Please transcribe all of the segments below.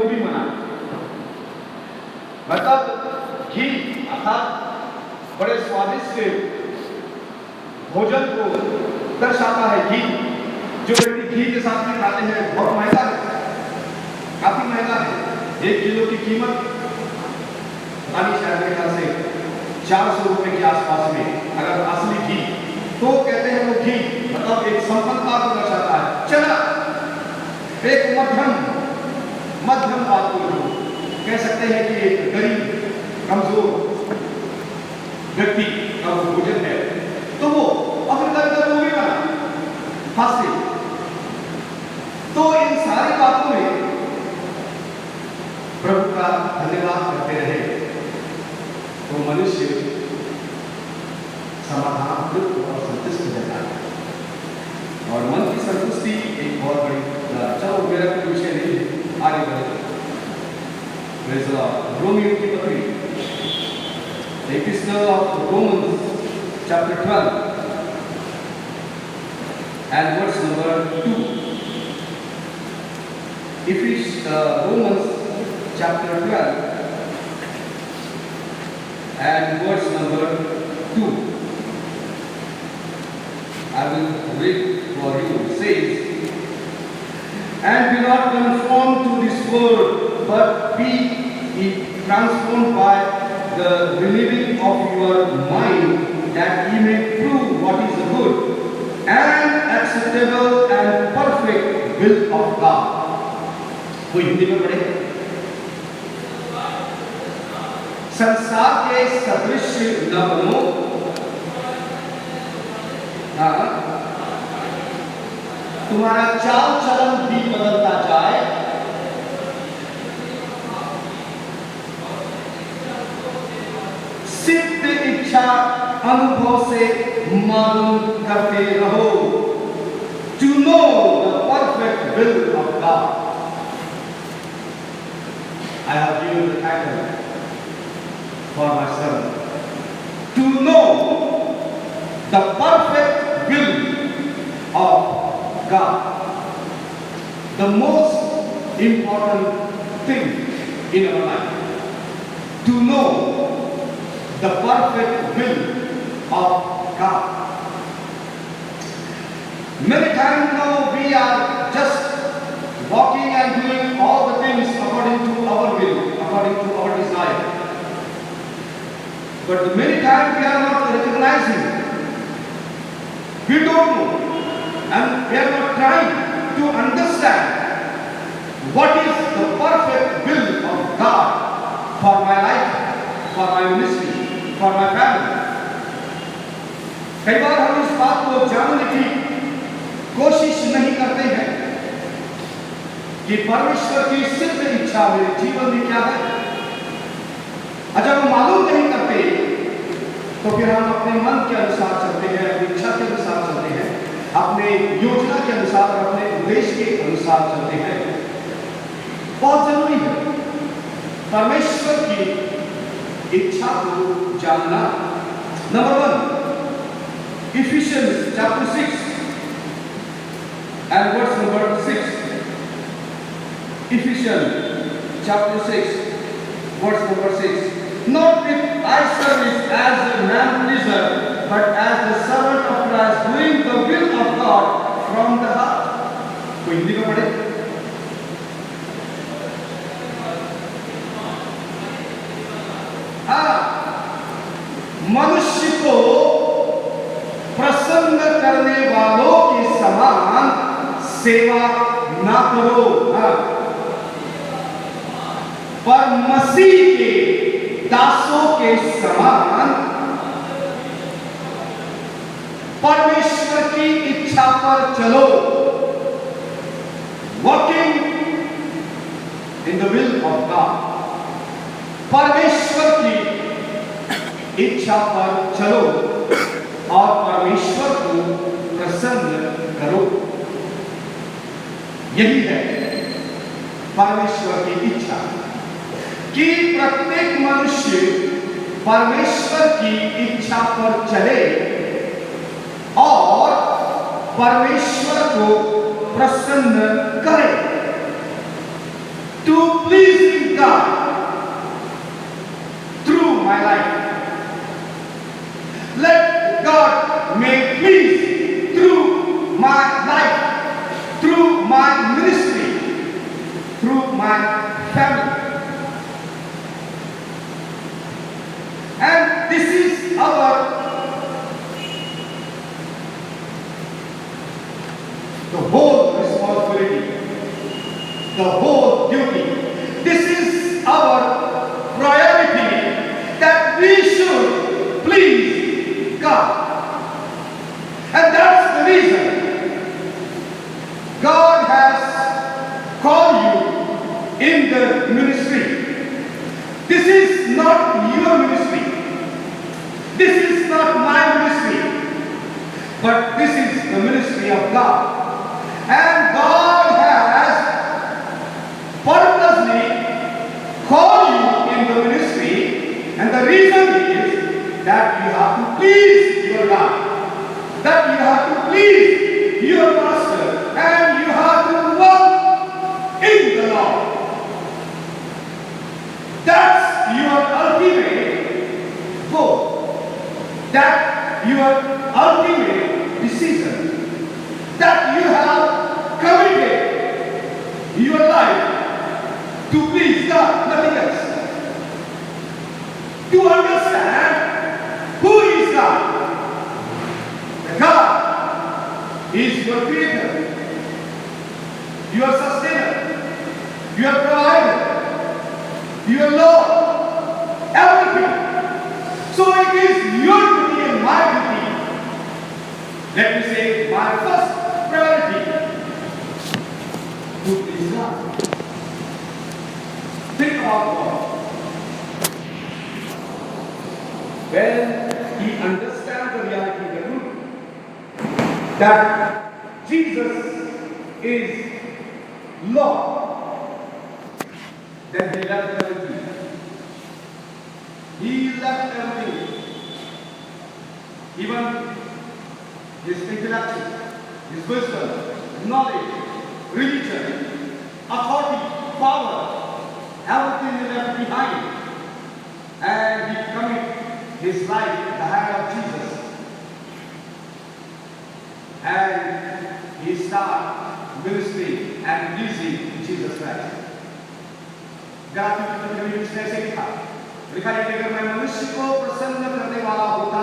वो भी मना। मतलब घी अर्थात बड़े स्वादिष्ट भोजन को दर्शाता है घी। जो व्यक्ति घी के साथ में खाते हैं बहुत महंगा है, काफी महंगा है। 1 किलो की कीमत शायद मेरे ख्याल से 400 रुपए के आसपास में अगर असली घी, तो कहते हैं वो घी मतलब एक संपन्नता को दर्शाता है। चना एक मध्यम बात को कह सकते हैं कि एक गरीब कमजोर व्यक्ति का वो भोजन है, तो वो अपने तरह वो भी बना फांसी। तो इन सारी बातों में प्रभु का धन्यवाद करते रहे तो मनुष्य समाधान तृप्त और संतुष्ट हो जाता है। और मन की संतुष्टि एक बहुत बड़ी, चलो मेरा कोई विषय नहीं है, आगे बढ़े। रोमियो की पत्री, Epistle of Romans chapter 12 and verse number 2. Romans chapter 12 and verse number 2. I will read for you. It says, and be not conformed to this world, but be ye transformed by the renewing of your mind, that ye may prove what is the good and acceptable and perfect will of God. कोई हिंदी में पढ़े? संसार के सदृश न बनो, तुम्हारा चाल चलन भी बदलता जाए, सिद्ध इच्छा अनुभव से मालूम करते रहो, to know the perfect will of God. I have given the title for my sermon, to know the perfect will of God. The most important thing in our life, to know the perfect will of God. Many times now we are just walking and doing all the things according to our will, according to our desire. But many times we are not recognizing, we don't know, and we are not trying to understand what is the perfect will of God for my life, for my ministry, for my family. कई बार हम इस बात को जानने की कोशिश नहीं करते हैं कि परमेश्वर की सिद्ध इच्छा मेरे जीवन में क्या है। जब हम मालूम नहीं करते तो फिर हम अपने मन के अनुसार चलते हैं, अपनी इच्छा के अनुसार चलते हैं, अपने योजना के अनुसार, अपने उद्देश्य के अनुसार चलते हैं। बहुत जरूरी है परमेश्वर की इच्छा को जानना। Number 1, Ephesians chapter 6 and verse number 6. Ephesians chapter 6 verse number 6. Not with eye service as a man pleaser, but as the servant of Christ, doing the will of God from the heart. कोई हिंदी में पढ़े? मनुष्य को प्रसन्न करने वालों के समान सेवा ना करो, पर मसीह के दासों के समान परमेश्वर की इच्छा पर चलो। Walking in the will of God, परमेश्वर की इच्छा पर चलो और परमेश्वर को प्रसन्न करो। यही है परमेश्वर की इच्छा कि प्रत्येक मनुष्य परमेश्वर की इच्छा पर चले और परमेश्वर को प्रसन्न करे। to pleasing God through my life. Let God make peace through my life, through my ministry, through my family. And this is the whole responsibility, the whole duty. This is our priority, that we should please God. And that's the reason God has called you in the ministry. This is not your ministry. This is not my ministry. But this is the ministry of God. And God has purposely called you in the ministry, and the reason is that you have to please your God, that you have to please your master, and you have to walk in the Lord. That's your ultimate goal, that your ultimate decision, that you have committed your life to please God, nothing else. To understand who is God. The God is your creator, your sustainer, your provider, your Lord, everything. So it is your duty and my duty, let me say my first priority, to please God. Think about God. When he understands the reality, the truth, that Jesus is Lord, then he left everything. He left everything. Even his intellect, his wisdom, knowledge, religion, authority, power, everything he left behind. And he committed his life in the hand of Jesus. And he started ministry and pleasing Jesus Christ. गलातियों ने ऐसे लिखा है कि अगर मैं मनुष्य को प्रसन्न करने वाला होता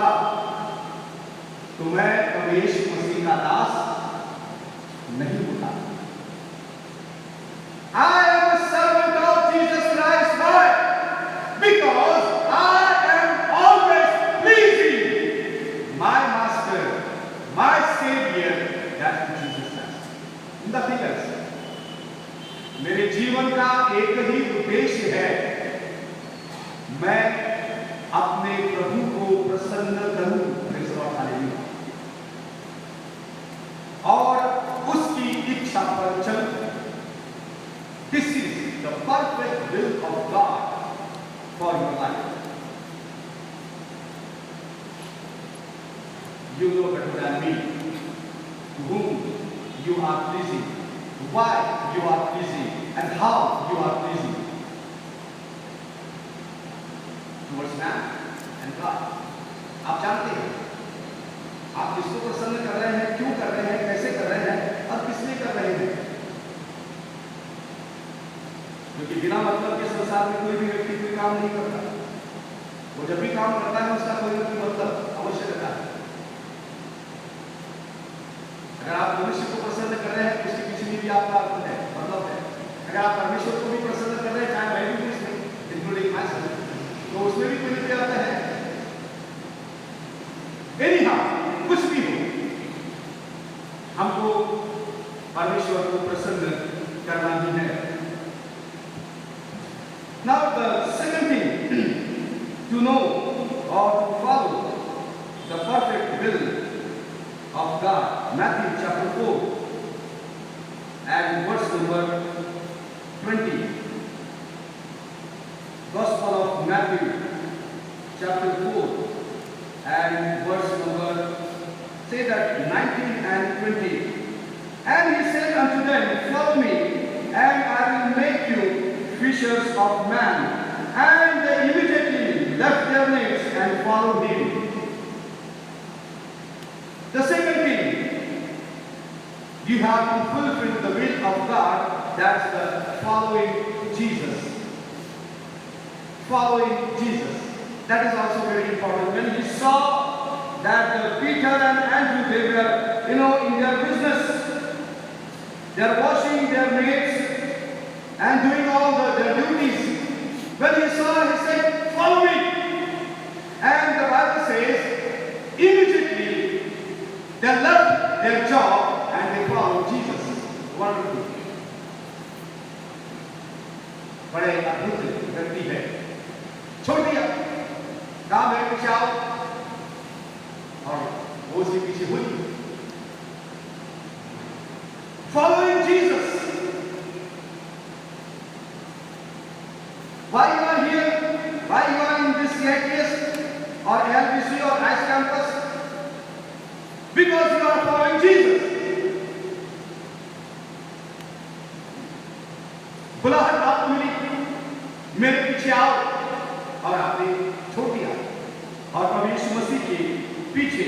तो मैं प्रभु यीशु मसीह का दास नहीं होता. I am a servant of Jesus Christ. Why? Because I am always pleasing my master, my savior, that is Jesus Christ. Nothing else. मेरे जीवन का एक ही उद्देश्य है, मैं अपने प्रभु को प्रसन्न करूं, और उसकी इच्छा पर चलूं. This is the perfect will of God for your life. You know better than me to whom you are pleasing, why you are pleasing, and how you are pleasing towards man and God. आप जानते हैं आप किसको प्रसन्न कर रहे हैं, क्यों कर रहे हैं, कैसे कर रहे हैं और किस लिए कर रहे हैं. क्योंकि बिना मतलब के संसार में कोई भी व्यक्ति कोई काम नहीं करता. वो जब भी काम करता है उसका कोई ना कोई मतलब अवश्य रहता है. अगर आप मनुष्य को प्रसन्न कर रहे हैं तो उसके पीछे भी आपका अर्थ है, मतलब है. अगर आप परमेश्वर को भी प्रसन्न कर रहे हैं, चाहे मैं भी इसमें इंक्लूडिंग माय सेल्फ, तो उसमें भी कोई भी आता है. Anyhow, कुछ भी हो, हमको परमेश्वर को प्रसन्न करना ही है. Now the second thing to know or to follow the perfect will of God, Matthew chapter 4 and verse number 20. Gospel of Matthew chapter 4 and verse number, say that 19 and 20. And he said unto them, follow me, and I will make you fishers of men. And they immediately left their nets and followed him. The second thing, you have to fulfill the will of God. That's the following Jesus. Following Jesus. That is also very important. When he saw that Peter and Andrew, they were, in their business, they are washing their nets and doing all their duties. When he saw, he said, "Follow me." And the Bible says, immediately they left their job and they followed Jesus. Wonderful. बड़े अद्भुत व्यक्ति है। छोड़ दिया काम है, पीछे आओ, और वो उसके पीछे हुई। Following Jesus. Why you are here? Why you are in this CITS or LBC or ICE campus? Because you are following Jesus. बुलाहट आपको मिली, मेरे पीछे आओ, और आपने छोड़ दिया और प्रभु यीशु मसीह के पीछे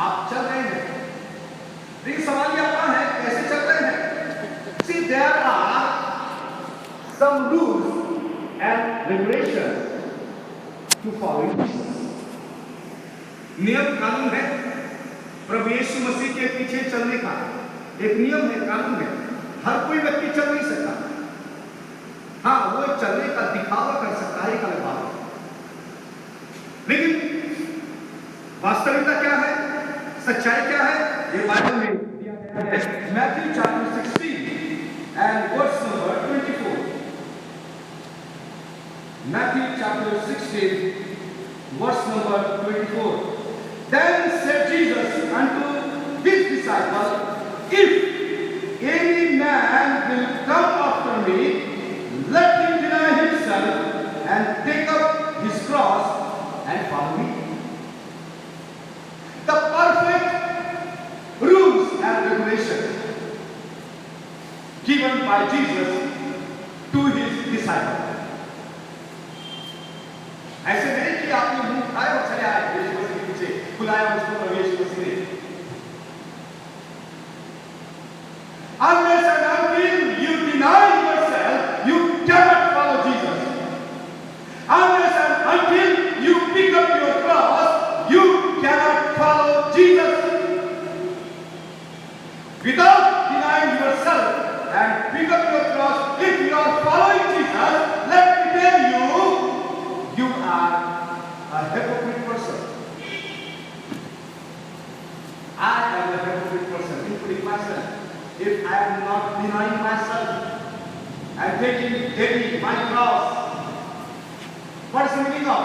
आप चल रहे हैं। लेकिन सवाल ये आता है, कैसे चल रहे हैं? See, there are some rules and regulations to follow Jesus. नियम कानून है प्रभु यीशु मसीह के पीछे चलने का। एक नियम है, कानून है। हर कोई व्यक्ति चल नहीं सकता। हाँ, वो चलने का दिखावा कर सकता है, एक अलग बात है। लेकिन वास्तविकता क्या है, सच्चाई क्या है, ये बाइबल में दिया गया है। Matthew chapter 16 and verse number 24. Matthew chapter 16 verse number 24. Then said Jesus unto his disciples, If any man will come after me, let him deny himself and take up his cross and follow me. The perfect rules and regulations given by Jesus to his disciples. ऐसे नहीं कि आपने मुंह खाए और चले आए यीशु मसीह के पीछे, बुलाया मुझको प्रभु यीशु मसीह ने। Unless and until you deny yourself, you cannot follow Jesus. Unless and until you pick up your cross, you cannot follow Jesus. Without denying yourself and pick up your cross, if you are following Jesus, let me tell you, you are a hypocrite person. I am a hypocrite person, including myself. If I am not denying myself and taking daily my cross, what is the meaning of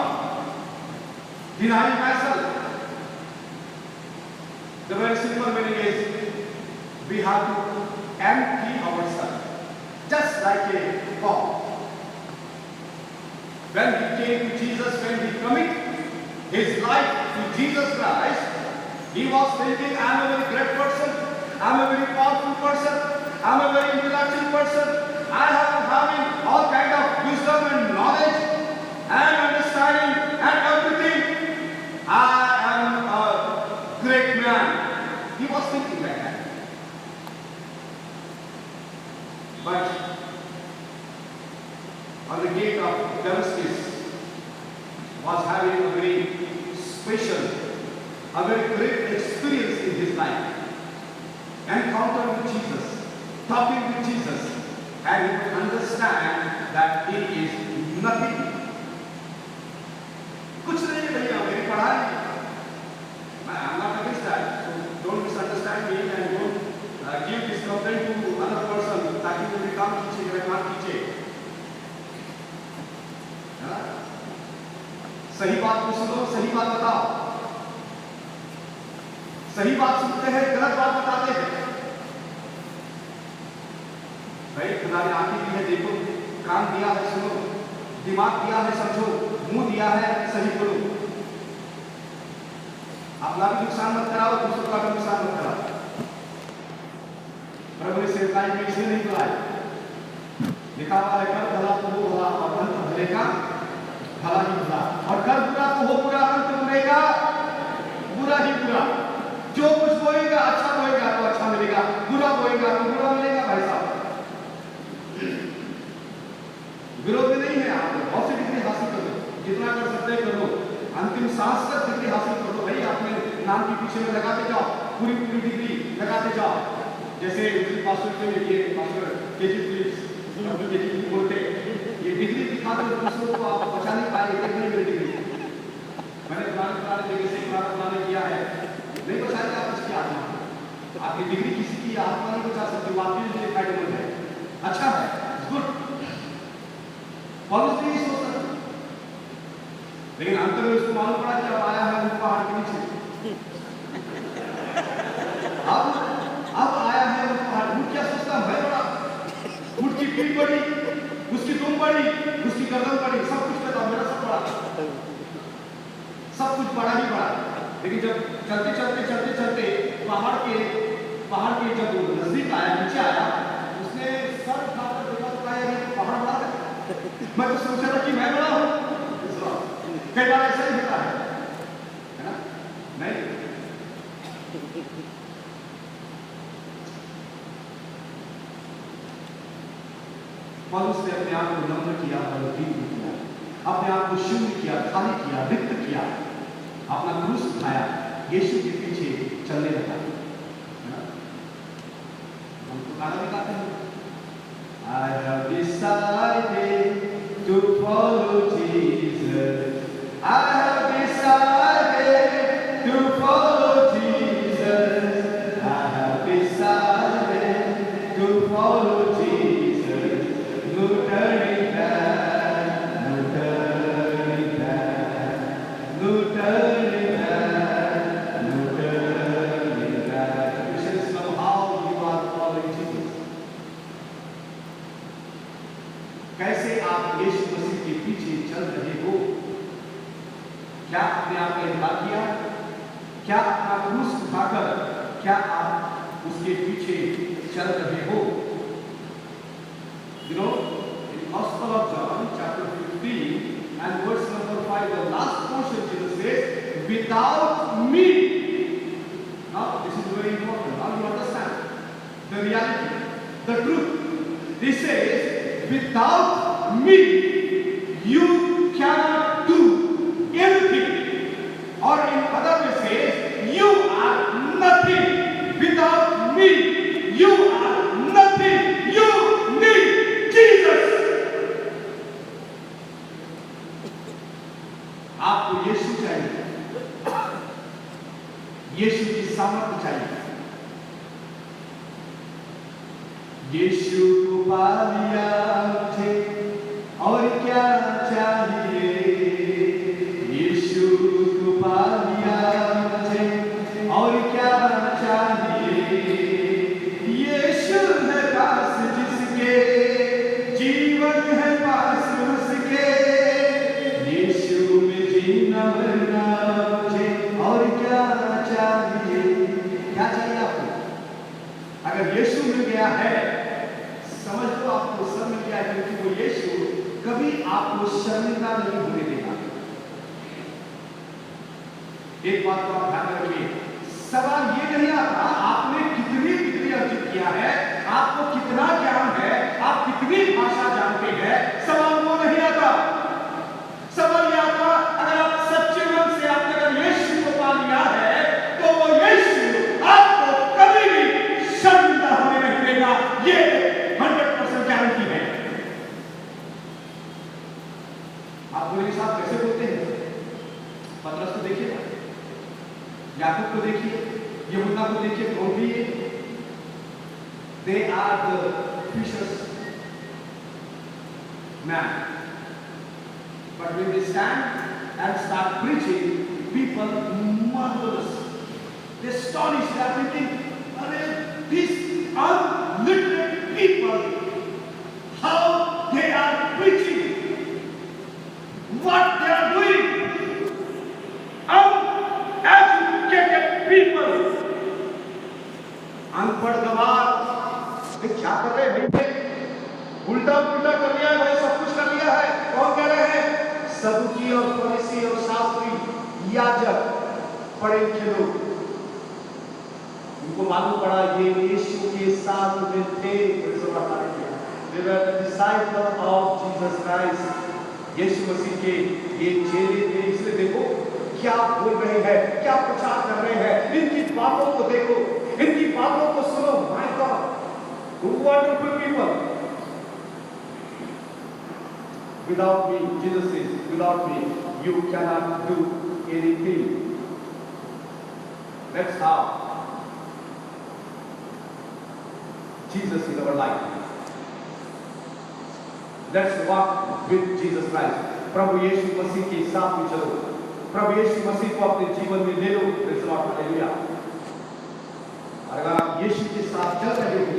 denying myself? The very simple meaning is we have to empty ourselves, just like a ball. When he came to Jesus, when he committed his life to Jesus Christ, he was thinking, I am a very great person, I am a very powerful person, I am a very intellectual person, I am having all kind of wisdom and knowledge and understanding and everything. I am a great man. He was thinking like that. But on the gate of Damascus was having a very special, a very great experience in his life. Encounter with Jesus, talking with Jesus, and he could understand that it is nothing. कुछ नहीं भैया, मेरी पढ़ाई, I am not against that, so don't misunderstand me and don't give this complaint to another person ताकि वो भी काम कीजिए, मेरा काम कीजिए। सही बात को सुनो, सही बात बताओ। सही बात सुनते हैं, गलत बात बताते हैं। भाई खुदा ने आंखें दी है, देखो, कान दिया है, सुनो, दिमाग दिया है, समझो, मुंह दिया है, सही बोलो। अपना भी नुकसान मत कराओ, दूसरों का भी नुकसान मत कराओ। प्रभु ने सेवकाई में इसलिए नहीं बुलाया, लिखा हुआ है कर भला तो हो भला और अंत भले का भला ही भला, और कर बुरा तो हो बुरा, अंत बुरे का बुरा ही बुरा। जो कुछ बोएगा अच्छा बोएगा तो अच्छा मिलेगा, बुरा बोएगा तो बुरा मिलेगा। भाई साहब विरोध में नहीं है, आप बहुत सी डिग्री हासिल कर लो, जितना कर सकते हैं कर लो, अंतिम सांस तक डिग्री हासिल कर लो भाई। आपने नाम के पीछे में लगाते जाओ, पूरी पूरी डिग्री लगाते जाओ। जैसे पास्टर के लिए पास्टर केजी बोलते ये डिग्री दिखाते दूसरों को आप बचा नहीं पाए, कितनी बड़ी डिग्री। मैंने पुराने जगह से पुराने किया है, नहीं बचाएगा आप उसकी आत्मा, आपकी डिग्री किसी की आत्मा नहीं बचा सकती, वो आपके लिए फायदेमंद है, अच्छा है, गुड। पौलुस भी सोच सकते, लेकिन अंत में उसको मालूम पड़ा कि अब आया है वो पहाड़ के नीचे, अब आया है वो पहाड़। वो क्या सोचता है, मैं बड़ा, उसकी पीठ बड़ी, उसकी दुम बड़ी, उसकी गर्दन बड़ी, सब कुछ कहता मेरा सब बड़ा, सब कुछ बड़ा ही बड़ा। लेकिन जब चलते चलते चलते चलते पहाड़ के जब नजदीक आया, नीचे आया, उसने सर उठाकर देखा तो कहा ये पहाड़ बड़ा है। मैं तो सोचा था कि मैं बड़ा हूं। कई बार ऐसा ही होता है ना? नहीं, पौलुस ने अपने आप को नम्र किया और दीन किया, अपने आप को शून्य किया, खाली किया, रिक्त किया, अपना क्रूस उठाया, यीशु के पीछे चलने लगा। हम तो गाना भी गाते हैं, I have decided to follow Jesus. I have decided to follow Jesus. I have decided to follow Jesus. No turning back, no turning back, no turning back, no turning back. This is how you are following Jesus. कैसे आप यीशु मसीह के पीछे चल रहे हो? क्या आपने आपका इनकार किया? क्या अपना क्रूस उठाकर क्या आप उसके पीछे चल रहे हो? You know, in Gospel of John, chapter 15 and verse number 5, the last portion Jesus says, "Without me." Now, this is very important. Now you understand the reality, the truth. He says, "Without me, you cannot do anything." Or in other way says, "You are nothing. Without me, you are nothing. You need Jesus." आपको यीशु चाहिए, यीशु की सामर्थ्य चाहिए। यीशु को पा लिया मुझे और क्या चाहिए, यीशु को पा लिया मुझे और क्या चाहिए। यीशु है पास जिसके, जीवन है पास उसके, यीशु में जीना मरना मुझे और क्या चाहिए। क्या चाहिए आपको? अगर यीशु मिल गया है, समझ लो आपको सब मिल गया है, क्योंकि वो यीशु कभी आपको शर्मिंदा नहीं होने देगा। एक बात को आप ध्यान रखिए, सवाल ये नहीं आता आपने कितनी डिग्री अर्जित किया है, आपको कितना ज्ञान है, आप कितनी भाषा जानते हैं, सवाल वो नहीं आता। सवाल ये आता अगर आप सच्चे मन से आपने अगर यीशु को पा लिया है, तो वो यीशु आपको कभी भी शर्मिंदा होने नहीं देगा। ये 100% गारंटी है। आप बोलेंगे साहब कैसे बोलते हैं? पतरस को देखिए, याकूब को देखिए, यूहन्ना को देखिए, कौन भी है? They are the fishers man. But when they stand and start preaching, people marvelous. They astonish. They are thinking, these unliterate people, how they are preaching, what they are doing. Uneducated people, अनपढ़ गवार, क्या कर रहे हैं? उल्टा पुल्टा पढ़े लिखे लोग, उनको मालूम पड़ा ये यीशु के साथ में थे। They were the disciples of Jesus Christ. यीशु मसीह के ये चेले थे। इसलिए देखो क्या बोल रहे हैं, क्या प्रचार कर रहे हैं, इनकी बातों को देखो, इनकी बातों को सुनो। My God, wonderful people. Without me, Jesus says, without me, you cannot do anything. That's how Jesus is our life. Let's walk with Jesus Christ. प्रभु यीशु मसीह के साथ में चलो, प्रभु यीशु मसीह को अपने जीवन में ले लो। Praise the Lord, hallelujah. और अगर आप यीशु के साथ चल रहे हो,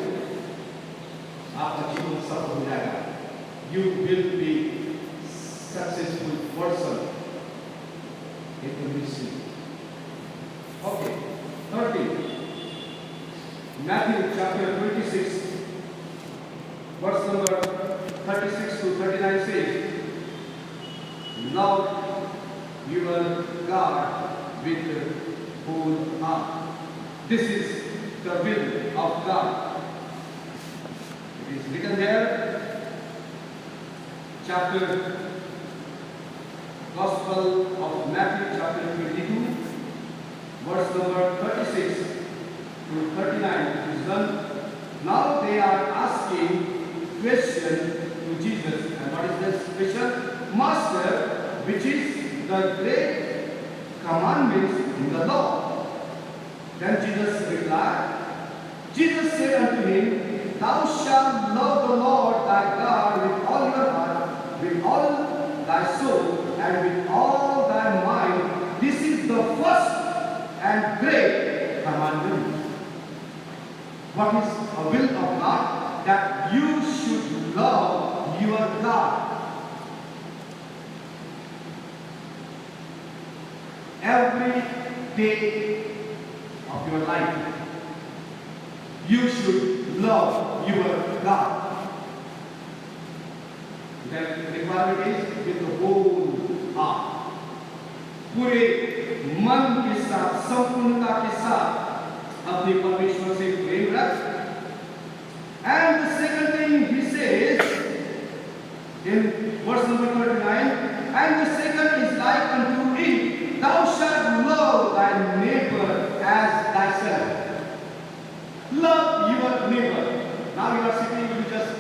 आपका जीवन सफल हो जाएगा। You will be successful person in the ministry. Okay, 30. Matthew chapter 26, verse number 36 to 39 says, love your God with whole heart. This is the will of God. It is written there, Gospel of Matthew chapter 22, verse number 36 to 39 is done. Now they are asking question to Jesus. And what is this question? Master, which is the great commandments in the law? Then Jesus replied, Jesus said unto him, thou shalt love the Lord thy God with all your heart, with all thy soul, and with all thy mind. This is the first and great commandment. What is a will of God? That you should love your God. Every day of your life, you should love your God. That requirement is with the whole heart. पूरे मन के साथ, संपूर्णता के साथ अपने परमेश्वर से प्रेम रख। And the second thing he says in verse number 39, and the second is like unto it, thou shalt love thy neighbor as thyself. Love your neighbor. Now you are sitting, you just,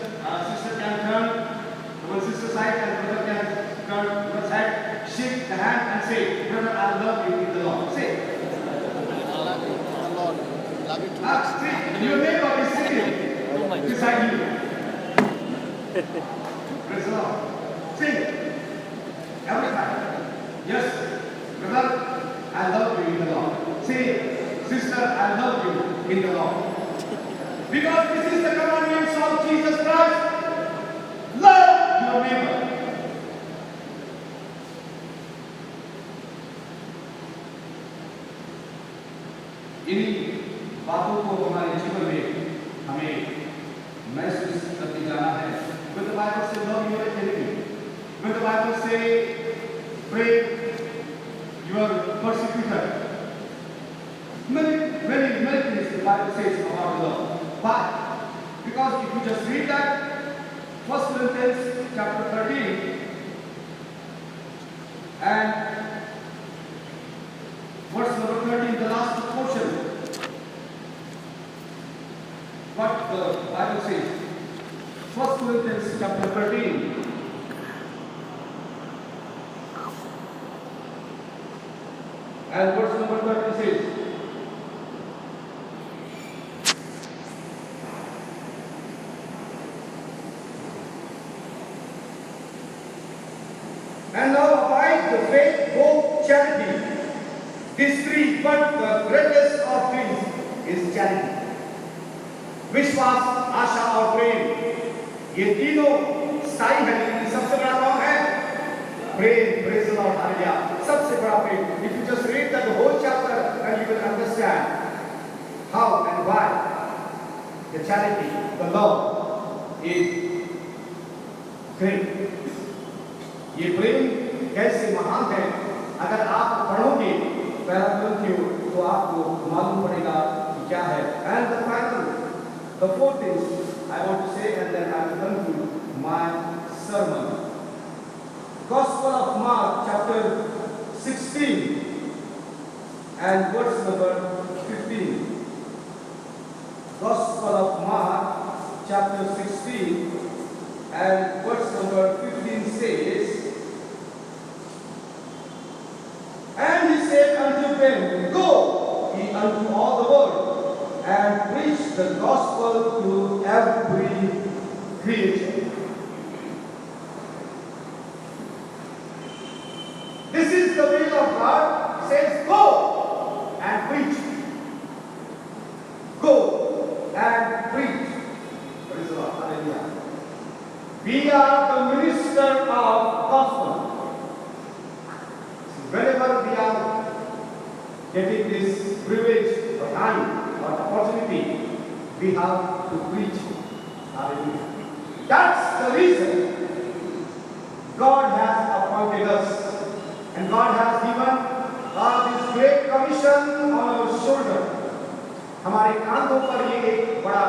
sister can turn to one sister's side and brother can turn to one side, shake the hand and say, brother, I love you in the Lord. Say. I love you in the Lord. Love you too. See, your neighbor is sitting beside you. Praise the Lord. Sing. Every time. Yes, brother, I love you in the Lord. Say, sister, I love you in the Lord. Because this is the commandments of Jesus Christ. Love your neighbor. इन्हीं बातों को हमारे जीवन में हमें महसूस करते जाना है। When the Bible says love your enemy, when the Bible says pray your persecutor, many things the Bible says about love. But because if you just read that 1 Corinthians chapter 13 and verse number 13, the last portion, what the Bible says, 1 Corinthians chapter 13, and verse number 13 says, and now abide the faith, hope, charity. These three, but the greatest of these is charity. विश्वास, आशा और प्रेम, ये तीनों स्थायी है, लेकिन सबसे बड़ा कौन है? प्रेम. Praise the Lord, hallelujah. सबसे बड़ा प्रेम. If you just read that the whole chapter, then you will understand how and why the charity, the love is great. ये प्रेम कैसे महान है. अगर आप पढ़ोगे तो पहला कुरिन्थियों तो आपको मालूम पड़ेगा कि क्या है। And the final, the fourth is I want to say and then I will conclude my sermon. Gospel of Mark chapter 16 and verse number 15. Gospel of Mark chapter 16 and verse number 15 says, and he said unto them, go ye unto all the world and preach the gospel to every creature. This is the will of God. He says, go and preach. Go and preach. Praise the Lord. Hallelujah. We are the minister of gospel. Whenever we are getting this privilege or time or opportunity, we have to preach. Hallelujah. That's the reason God has appointed us. And God has given this great commission on our shoulder. हमारे कांधों पर ये एक बड़ा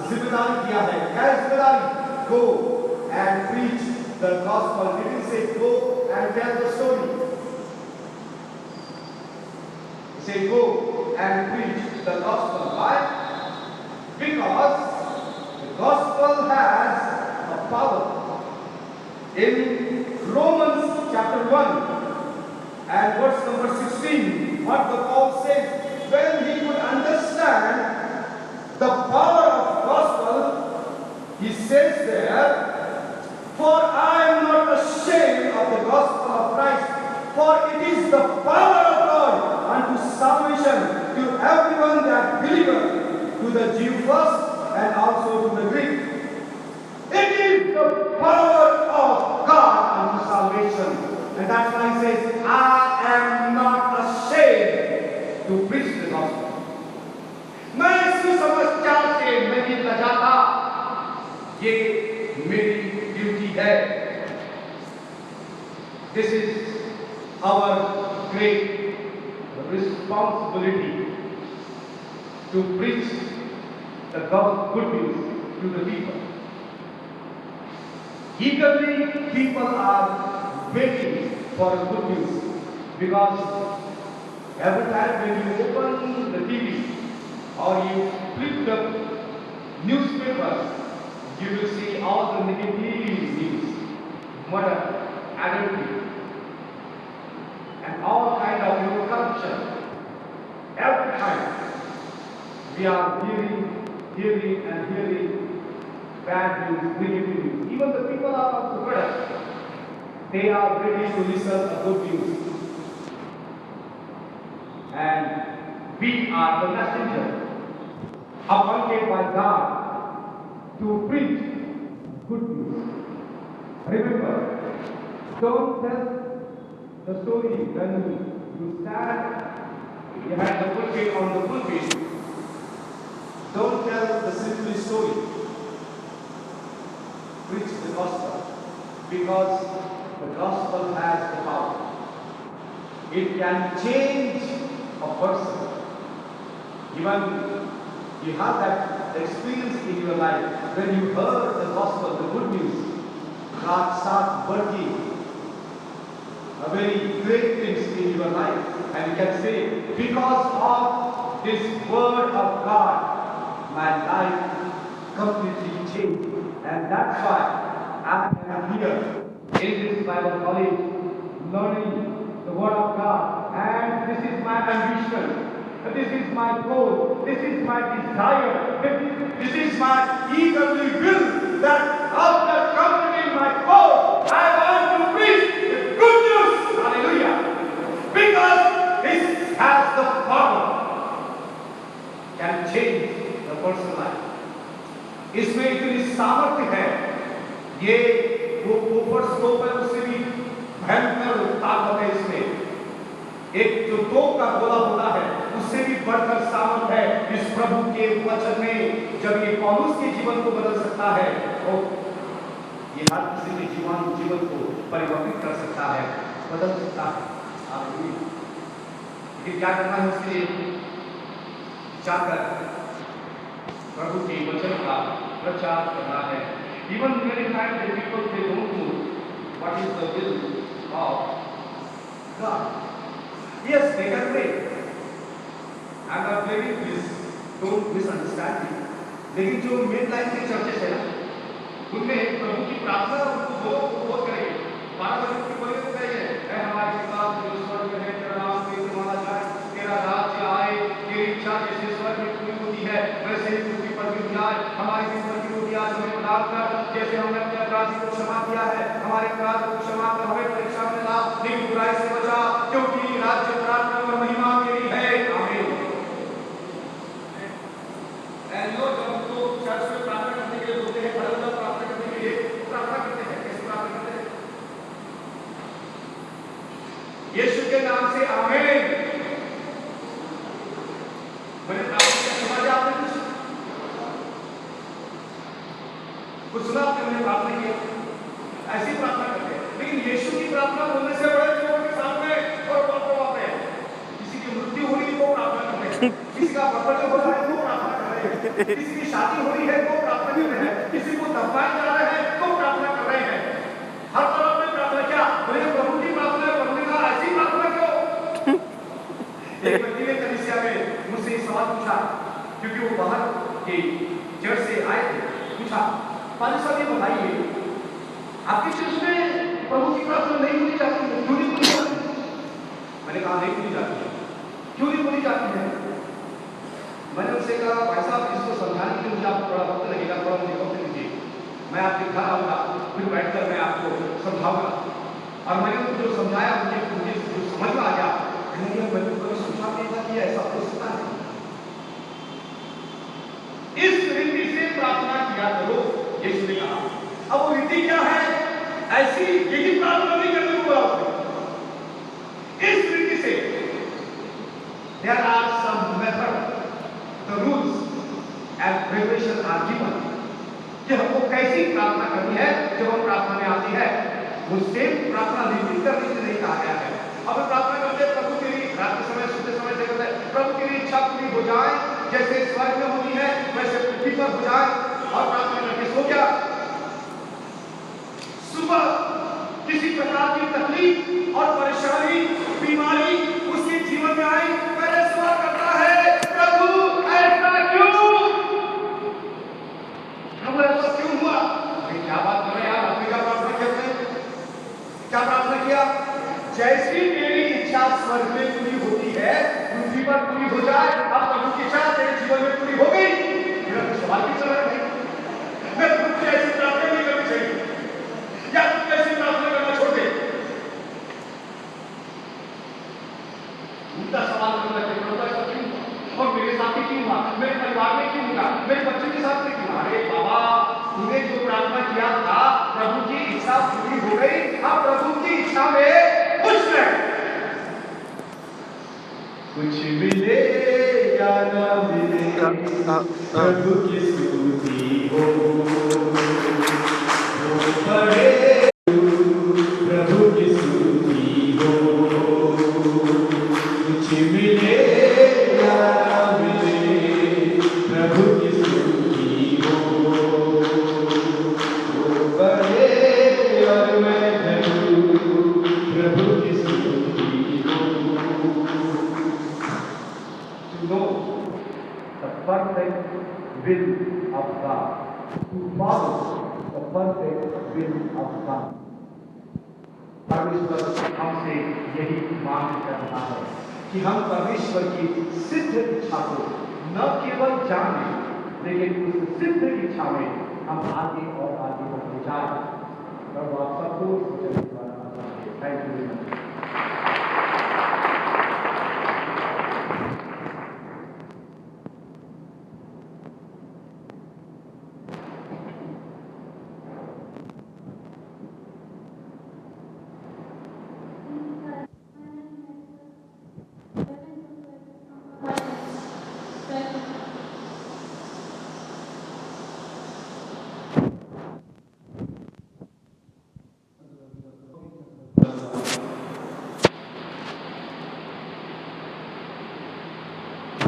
जिम्मेदारी दिया है। क्या जिम्मेदारी? Go and preach the gospel. He didn't say go and tell the story. He said go and preach the gospel. Why? Because the gospel has a power. In Romans chapter 1 and verse number 16, what the Paul says, when he could understand the power of gospel, he says there, for I am not ashamed of the gospel of Christ, for it is the power of God unto salvation to everyone that believeth, to the Jew first and also to the Greek. It is the power of God unto salvation. And that's why he says, I am not ashamed to preach the gospel. मैं सुसमाचार से नहीं लजाता, ये मेरी duty है. This is our great responsibility to preach the good news to the people. Eagerly people are waiting for good news, because every time when you open the TV or you flip the newspapers, you will see all the negative news, murder, adultery, and all kind of corruption. Every time we are hearing bad news, negative news. Even the people are also better. They are ready to listen to good news. And we are the messenger appointed by God to preach good news. Remember, don't tell the story when you stand, you have the pulpit on the pulpit. Don't tell the simple story. Preach the gospel, because the gospel has the power. It can change a person. Even you have that experience in your life when you heard the gospel, the good news, God starts working a very great things in your life, and you can say, because of this word of God, my life completely changed. And that's why I am here in this Bible college learning the word of God. And this is my ambition. This is my goal. This is my desire. This is my eagerly will that after completing my course, I want to preach the good news. Hallelujah. Because this has the power, can change the person's life. इसमें इतनी सामर्थ्य है, ये वो ऊपर stove है उससे भी भयंकर ताकत है इसमें। एक जो तोप का गोला होता है उससे भी बढ़कर सामर्थ्य है इस प्रभु के वचन में। जब ये पौलुस के जीवन को बदल सकता है तो ये हर किसी के जीवन को परिवर्तित कर सकता है, बदल सकता है। फिर क्या करना है उसके लिए? जाकर प्रभु के वचन का प्रचार करना है। Even many times the people they don't know what is the will of God. Yes, they can pray. I'm not blaming this. Don't misunderstand me. लेकिन जो मेन लाइन के चर्चेस है ना, उनमें प्रभु की प्रार्थना उनको बहुत करेंगे। 12 बजे की बोले तो कहेंगे, ऐ हमारे पिता जो स्वर्ग में है, तेरा नाम पवित्रवाना जाए, तेरा राज्य आए, तेरी इच्छा जैसे स्वर्ग में पूरी होती है, वैसे ही पृथ्वी पर भी जाए। हमारी दिन भर की रोटी आज हमें प्रदान कर, जैसे हमने अपने अपराधी को क्षमा किया है, हमारे अपराध को क्षमा कर, हमें परीक्षा में ला, लेकिन बुराई से बचा, क्योंकि राज्य, पराक्रम और महिमा तेरी है। आमीन। लोग जब तो चर्च में प्रार्थना करने के लिए बोलते हैं, बड़े लोग प्रार्थना करने के लिए प्रार्थना करते हैं। कैसे प्रार्थना करते हैं? यीशु के नाम से आमीन। मैंने प्रार्थना किया, समझ आपने कुछ सुना? आपने मैंने प्रार्थना किया, ऐसी प्रार्थना करते हैं। लेकिन यीशु की प्रार्थना बोलने से बड़े लोगों के सामने और बात है। किसी की मृत्यु हो रही है तो प्रार्थना करते हैं, किसी का बर्बादी हो रहा है तो प्रार्थना कर रहे हैं, किसी की शादी हो रही है तो प्रार्थना कर रहे हैं, किसी को दफनाए जा रहे हैं तो प्रार्थना कर रहे हैं। हर तरह में प्रार्थना। क्या बोले? प्रभु की प्रार्थना है। प्रभु ने कहा ऐसी प्रार्थना क्यों? एक व्यक्ति ने कलीसिया में मुझसे एक सवाल पूछा, क्योंकि वो बाहर के चर्च से आए थे। पूछा, पाजी साहब ये बताइए, आपके चर्च में प्रभु की प्रार्थना नहीं होनी चाहिए, क्यों नहीं होनी चाहिए? मैंने कहा नहीं होनी जाती है। क्यों नहीं होनी जाती है? मैंने उनसे कहा, भाई साहब इसको समझाने के लिए मुझे आपको थोड़ा वक्त लगेगा, थोड़ा मुझे वक्त दीजिए, मैं आपके घर आऊंगा, फिर बैठकर मैं आपको समझाऊंगा। और मैंने उनको जो समझाया मुझे जो समझ में आ गया, मैंने कभी सोचा नहीं था कि ऐसा हो सकता है। इस रीति से प्रार्थना किया करो, यीशु ने कहा। अब वो रीति क्या है? ऐसी यही प्रार्थना नहीं करने को बोला उसने। इस रीति से there are some method, the rules and preparation are given कि हमको कैसी प्रार्थना करनी है जब हम प्रार्थना में आती है। वो सेम प्रार्थना रिपीट करने से नहीं कहा गया है। अब प्रार्थना करते हैं, प्रभु तेरी रात के समय सोते समय से कहते हैं, प्रभु तेरी इच्छा पूरी हो जाए, जैसे स्वर्ग में होती है वैसे पृथ्वी पर हो जाए। और प्रार्थना करके सो गया। सुबह किसी प्रकार की तकलीफ और परेशानी, बीमारी उसके जीवन में आई, पहले सवाल करता है, प्रभु ऐसा क्यों? प्रभु ऐसा क्यों हुआ? क्या बात कर रहे हैं यार? आपने क्या प्रार्थना करते हैं? क्या प्रार्थना किया? जैसी मेरी इच्छा स्वर्ग में पूरी होती है, पृथ्वी पर पूरी हो जाए। अब प्रभु की इच्छा तेरे जीवन में पूरी हो गई। मेरा तो सवाल भी चल रहा है, मैं तुझे ऐसी प्रार्थना नहीं करनी चाहिए, या तुम कैसी प्रार्थना करना छोड़ दे? उल्टा सवाल करना चाहिए, प्रभु ऐसा क्यों हुआ? और मेरे साथ ही क्यों हुआ? मेरे परिवार में क्यों हुआ? मेरे बच्चों के साथ में क्यों? अरे बाबा, तूने जो प्रार्थना किया था, प्रभु की इच्छा पूरी हो गई। अब प्रभु की इच्छा में खुश रह। कुछ मिले या ना मिले, प्रभु की स्तुति हो। बड़े प्रभु की स्तुति हो। कुछ मिले या ना मिले, प्रभु की स्तुति हो। बड़े और मैं प्रभु की स्तुति हो। To know the perfect will of God, to follow the perfect will of God. परमेश्वर हमसे यही मांग कर रहा है कि हम परमेश्वर की सिद्ध इच्छा को न केवल जाने, लेकिन उस सिद्ध इच्छा में हम आगे और आगे बढ़ते जाए। प्रभु आप सबको thank you.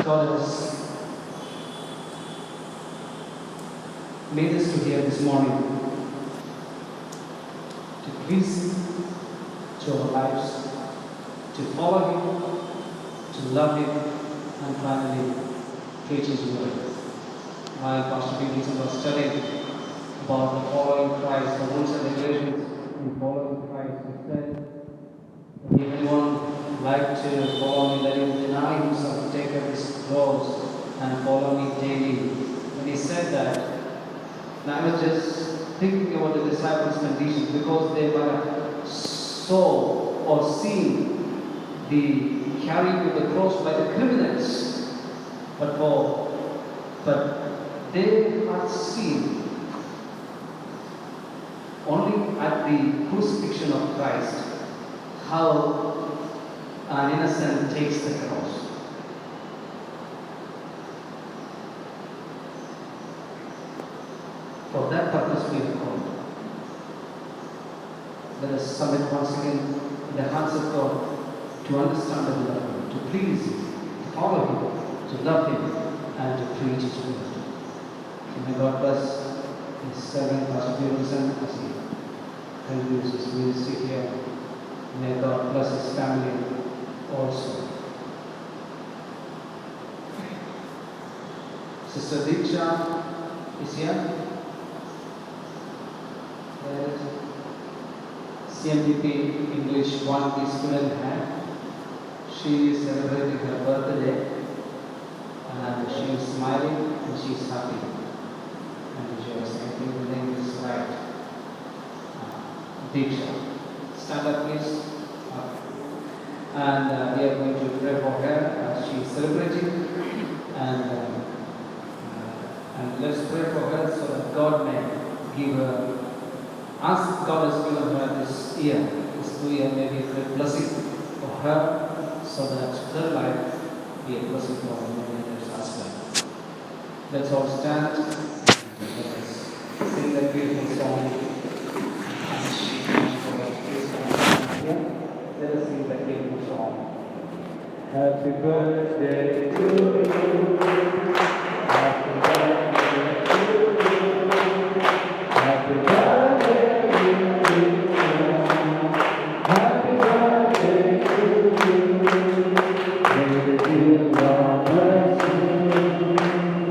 God has made us to hear this morning to please Him to our lives, to follow Him, to love Him, and finally preach His word. While Pastor Peterson was studying about the following Christ, the rules and regulations in following Christ, he said, if anyone like to follow me, let him deny himself, take up his cross, and follow me daily. When he said that, and I was just thinking about the disciples' condition because they were saw or seen the carrying of the cross by the criminals, but they are seen only at the crucifixion of Christ how an innocent takes the cross. For that purpose we have come. Let us submit once again in the hands of God to understand and love Him, to please Him, to follow Him, to love Him, and to preach His word. So may God bless His servant, Pastor Peterson, as he continues his ministry here. May God bless his family also. Sister Diksha is here. There is CMDP English 1 student had. She is celebrating her birthday and she is smiling and she is happy. And she was saying the name is right. Diksha. Stand up please. And we are going to pray for her as she is celebrating. And let's pray for her so that God may give her, as God has given her this year may be a great blessing for her so that her life be a blessing for her many others as well. Let's all stand. Let's sing that beautiful song. As she comes for us, please come here. Let us sing that beautiful song. Happy birthday to you. Happy birthday to you. Happy birthday to you. Happy birthday to you. May the dear Lord bless you.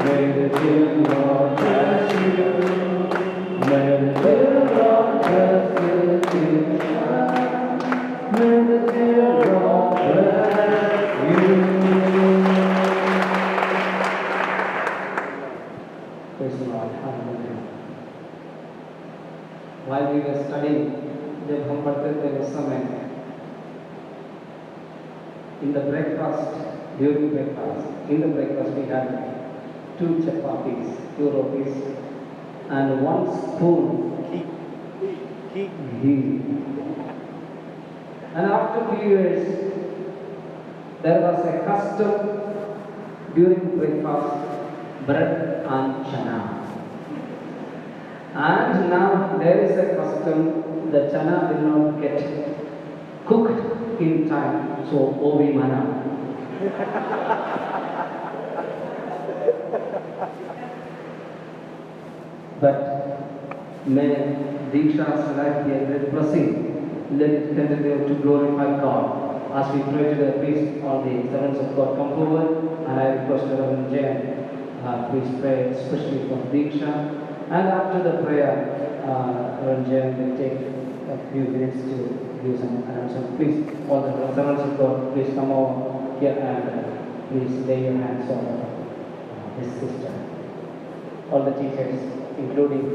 May the dear Lord bless you. May the dear Lord bless you. May the dear Lord bless you. Praise the Lord. Hallelujah. While we were studying, जब हम पढ़ते थे उस समय, in the breakfast, during breakfast, in the breakfast we had 2 chapatis, 2 rotis, and 1 spoon ghee. And after few years, there was a custom during breakfast, bread and chana. And now there is a custom, the chana will not get cooked in time, so ovi mana. But may Diksha's life be a great blessing. Let it continue to glorify God. As we pray together, please, all the servants of God come forward, and I request Reverend Jain, please pray especially for Diksha. And after the prayer, Reverend Jain will take a few minutes to give some announcement. Please, all the servants of God, please come over here and please lay your hands on this sister. All the teachers, including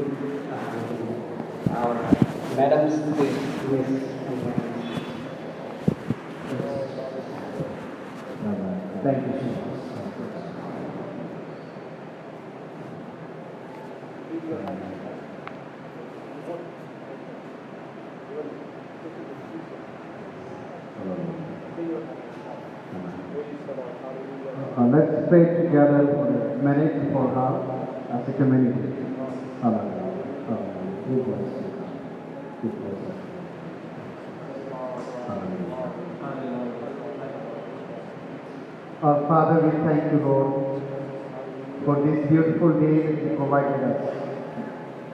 our madams, please. Thank you so much. Let's pray together for a minute for her as a community. Hallelujah. Hallelujah. We bless you. We bless you. Hallelujah. Our Father, we thank you, Lord, for this beautiful day that you provided us.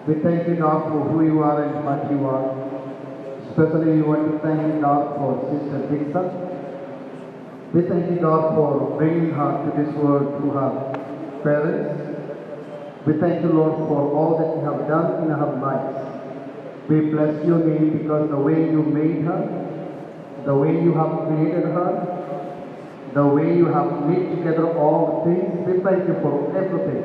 We thank you, God, for who you are and what you are. Especially we want to thank you, God, for Sister Dixon. We thank you, God, for bringing her to this world through her parents. We thank you, Lord, for all that you have done in her life. We bless your name because the way you made her, the way you have created her, the way you have knit together all the things, we thank you for everything.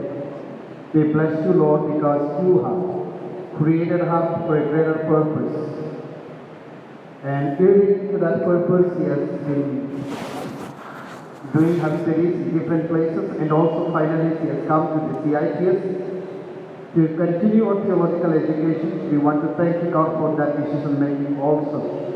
We bless you, Lord, because you have created her for a greater purpose. And leading to that purpose, he has been doing her studies in different places, and also finally she has come to the CITS to continue her theological education. We want to thank you, God, for that decision making also.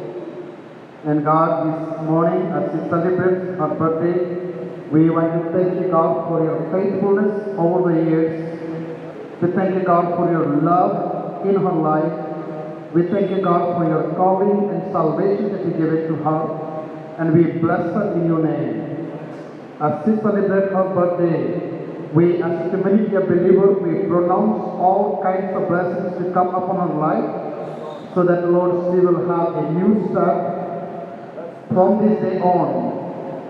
And God, this morning, as she celebrates her birthday, we want to thank you, God, for your faithfulness over the years. We thank you, God, for your love in her life. We thank you, God, for your calling and salvation that you give it to her. And we bless her in your name. As she celebrates her birthday, we as a community of believers, we pronounce all kinds of blessings to come upon her life, so that, Lord, she will have a new start from this day on.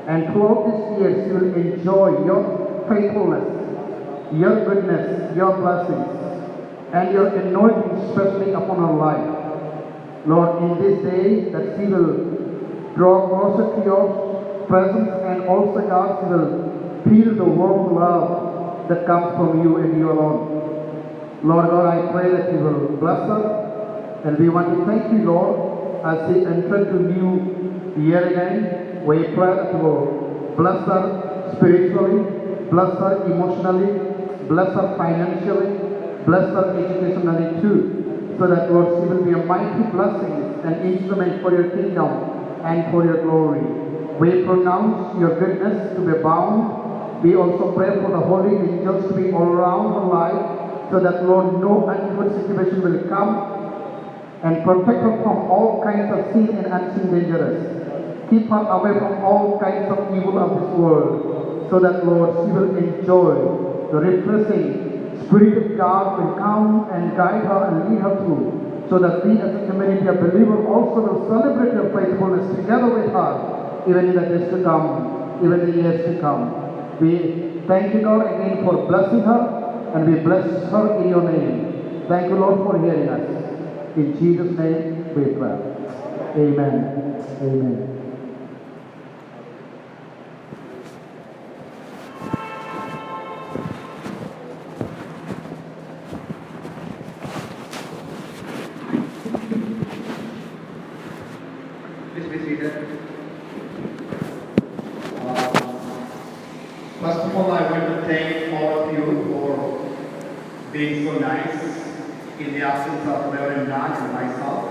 And throughout this year, she will enjoy your faithfulness, your goodness, your blessings, and your anointing especially upon her life. Lord, in this day that she will draw closer to your presence, and also, God, she will feel the warm love that comes from you and you alone. Lord God, I pray that you will bless her, and we want to thank you, Lord, as she enters to new year again. We pray that you will bless her spiritually, bless her emotionally, bless her financially, bless her educationally too, so that, Lord, she will be a mighty blessing, an instrument for your kingdom and for your glory. We pronounce your goodness to be bound. We also pray for the holy angels to be all around her life, so that, Lord, no untoward situation will come, and protect her from all kinds of sin and unseen dangers. Keep her away from all kinds of evil of this world, so that, Lord, she will enjoy the refreshing Spirit of God will come and guide her and lead her through, so that we as a community of believers also will celebrate your faithfulness together with her, even in the days to come, even in the years to come. We thank you, God, again for blessing her, and we bless her in your name. Thank you, Lord, for hearing us. In Jesus' name we pray. Amen. Amen. Please be seated. First of all, I want to thank all of you for being so nice in the absence of Reverend Raj and myself.